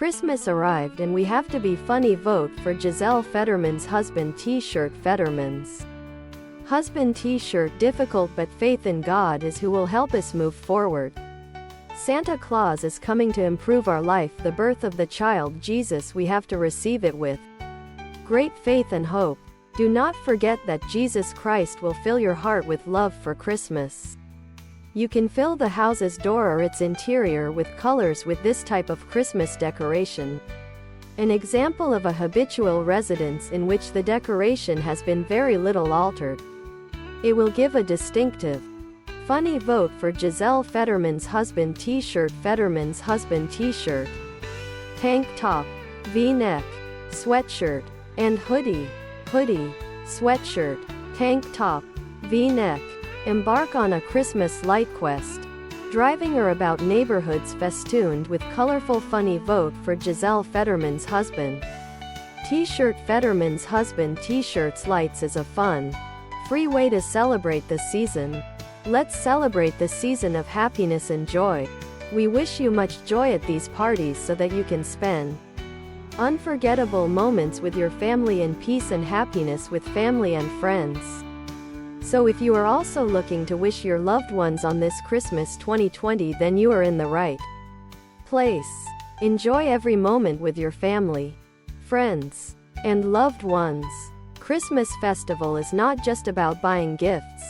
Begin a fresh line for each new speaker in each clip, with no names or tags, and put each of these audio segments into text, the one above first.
Christmas arrived and we have to be funny. Vote for Giselle Fetterman's husband t-shirt. Fetterman's husband t-shirt. Difficult, but faith in God is who will help us move forward. Santa Claus is coming to improve our life, the birth of the child Jesus. We have to receive it with great faith and hope. Do not forget that Jesus Christ will fill your heart with love for Christmas. You can fill the house's door or its interior with colors with this type of Christmas decoration. An example of a habitual residence in which the decoration has been very little altered. It will give a distinctive, funny. Vote for Giselle Fetterman's husband t-shirt. Fetterman's husband t-shirt, tank top, V-neck, sweatshirt, and hoodie. Hoodie, sweatshirt, tank top, V-neck. Embark on a Christmas light quest. Driving or about neighborhoods festooned with colorful funny. Vote for Giselle Fetterman's husband t-shirt. Fetterman's husband t-shirts. Lights is a fun, free way to celebrate the season. Let's celebrate the season of happiness and joy. We wish you much joy at these parties so that you can spend unforgettable moments with your family in peace and happiness with family and friends. So if you are also looking to wish your loved ones on this Christmas 2020, then you are in the right place. Enjoy every moment with your family, friends, and loved ones. Christmas festival is not just about buying gifts,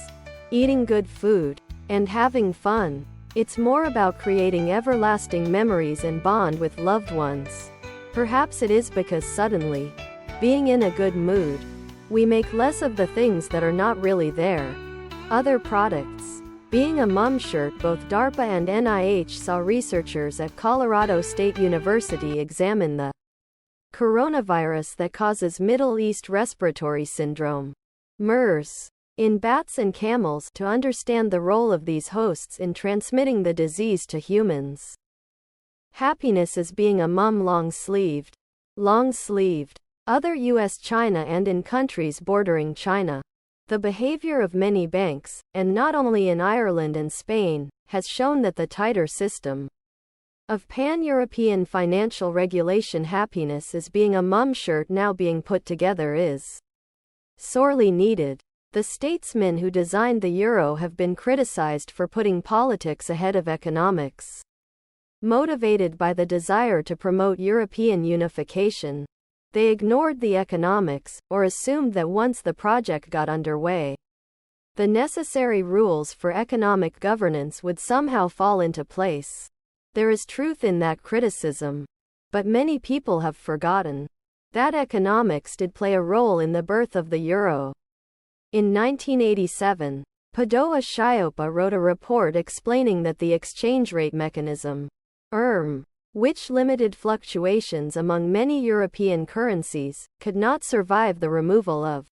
eating good food, and having fun. It's more about creating everlasting memories and bond with loved ones. Perhaps it is because suddenly, being in a good mood, we make less of the things that are not really there. Other products. Being a mum shirt. Both DARPA and NIH saw researchers at Colorado State University examine the coronavirus that causes Middle East Respiratory Syndrome, MERS, in bats and camels to understand the role of these hosts in transmitting the disease to humans. Happiness is being a mum. Long-sleeved. Long-sleeved. Other U.S., China, and in countries bordering China. The behavior of many banks, and not only in Ireland and Spain, has shown that the tighter system of pan-European financial regulation. Happiness is being a mum shirt now being put together is sorely needed. The statesmen who designed the euro have been criticized for putting politics ahead of economics. Motivated by the desire to promote European unification, they ignored the economics, or assumed that once the project got underway, the necessary rules for economic governance would somehow fall into place. There is truth in that criticism, but many people have forgotten that economics did play a role in the birth of the euro. In 1987, Padoa Shiopa wrote a report explaining that the exchange rate mechanism, which limited fluctuations among many European currencies, could not survive the removal of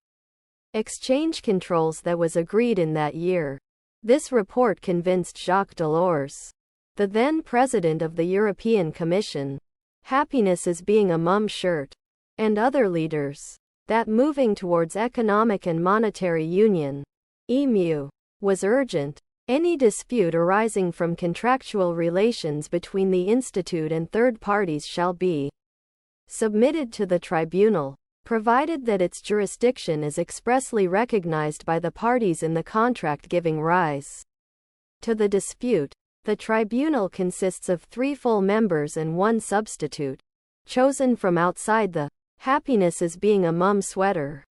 exchange controls that was agreed in that year. This report convinced Jacques Delors, the then president of the European Commission, happiness is being a mum shirt, and other leaders, that moving towards economic and monetary union, EMU, was urgent. Any dispute arising from contractual relations between the institute and third parties shall be submitted to the tribunal, provided that its jurisdiction is expressly recognized by the parties in the contract giving rise to the dispute. The tribunal consists of 3 full members and 1 substitute, chosen from outside the happiness is being a mum sweater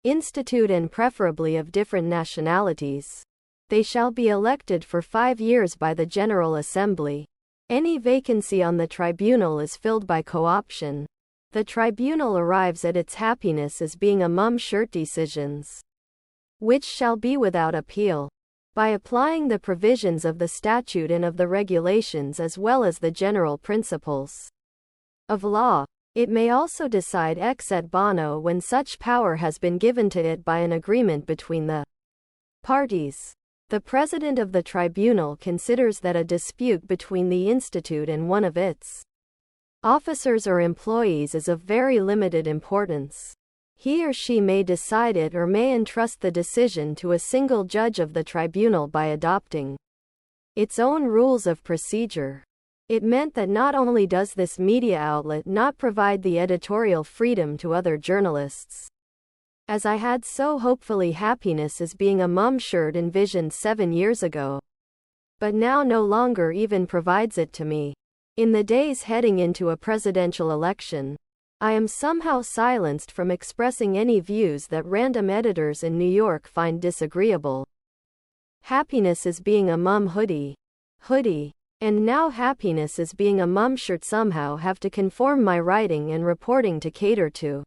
institute and preferably of different nationalities. They shall be elected for 5 years by the General Assembly. Any vacancy on the tribunal is filled by co-option. The tribunal arrives at its happiness as being a mum shirt decisions, which shall be without appeal, by applying the provisions of the statute and of the regulations as well as the general principles of law. It may also decide ex et bono when such power has been given to it by an agreement between the parties. The president of the tribunal considers that a dispute between the institute and one of its officers or employees is of very limited importance. He or she may decide it or may entrust the decision to a single judge of the tribunal by adopting its own rules of procedure. It meant that not only does this media outlet not provide the editorial freedom to other journalists, as I had so hopefully happiness as being a mum shirt envisioned 7 years ago, but now no longer even provides it to me. In the days heading into a presidential election, I am somehow silenced from expressing any views that random editors in New York find disagreeable. Happiness is being a mum hoodie. And now happiness is being a mum shirt somehow have to conform my writing and reporting to cater to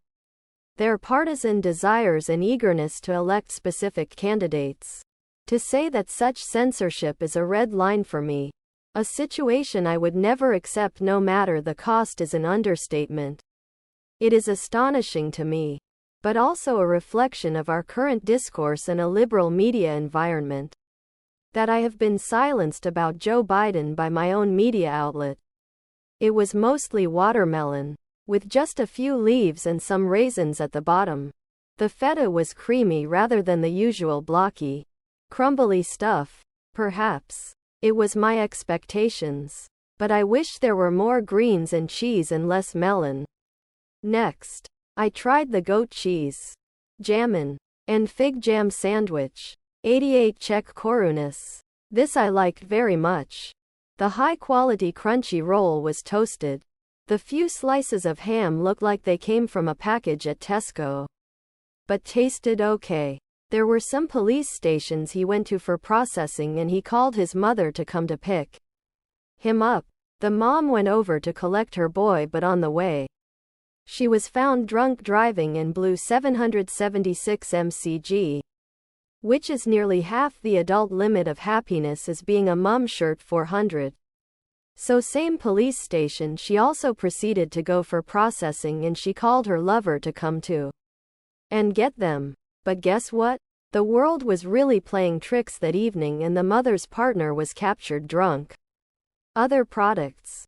their partisan desires and eagerness to elect specific candidates. To say that such censorship is a red line for me, a situation I would never accept no matter the cost, is an understatement. It is astonishing to me, but also a reflection of our current discourse and a liberal media environment, that I have been silenced about Joe Biden by my own media outlet. It was mostly watermelon, with just a few leaves and some raisins at the bottom. The feta was creamy rather than the usual blocky, crumbly stuff. Perhaps it was my expectations, but I wish there were more greens and cheese and less melon. Next, I tried the goat cheese, jammin, and fig jam sandwich. 88 Czech korunas. This I liked very much. The high-quality crunchy roll was toasted. The few slices of ham looked like they came from a package at Tesco, but tasted okay. There were some police stations he went to for processing and he called his mother to come to pick him up. The mom went over to collect her boy, but on the way, she was found drunk driving and blew 776 mcg, which is nearly half the adult limit of happiness as being a mum shirt 400. So same police station she also proceeded to go for processing and she called her lover to come too and get them. But guess what? The world was really playing tricks that evening and the mother's partner was captured drunk. Other products.